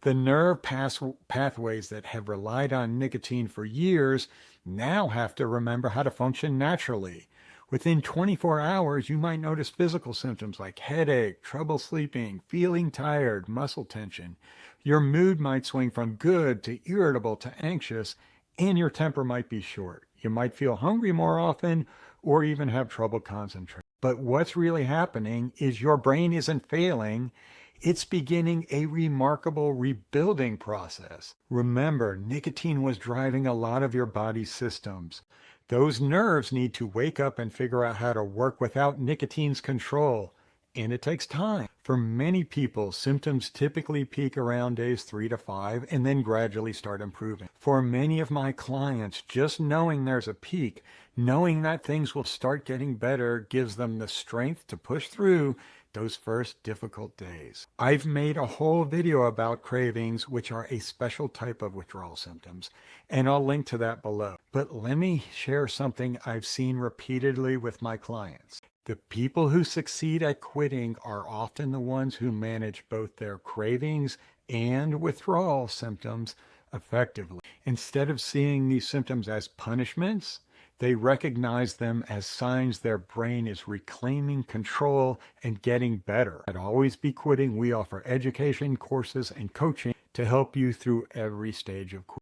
The pathways that have relied on nicotine for years now have to remember how to function naturally. Within 24 hours, you might notice physical symptoms like headache, trouble sleeping, feeling tired, muscle tension. Your mood might swing from good to irritable to anxious, and your temper might be short. You might feel hungry more often or even have trouble concentrating. But what's really happening is your brain isn't failing. It's beginning a remarkable rebuilding process. Remember, nicotine was driving a lot of your body's systems. Those nerves need to wake up and figure out how to work without nicotine's control. And it takes time. For many people, symptoms typically peak around days 3 to 5 and then gradually start improving. For many of my clients, just knowing there's a peak, knowing that things will start getting better, gives them the strength to push through those first difficult days. I've made a whole video about cravings, which are a special type of withdrawal symptoms, and I'll link to that below. But let me share something I've seen repeatedly with my clients. The people who succeed at quitting are often the ones who manage both their cravings and withdrawal symptoms effectively. Instead of seeing these symptoms as punishments, they recognize them as signs their brain is reclaiming control and getting better. At Always Be Quitting, we offer education, courses, and coaching to help you through every stage of quitting.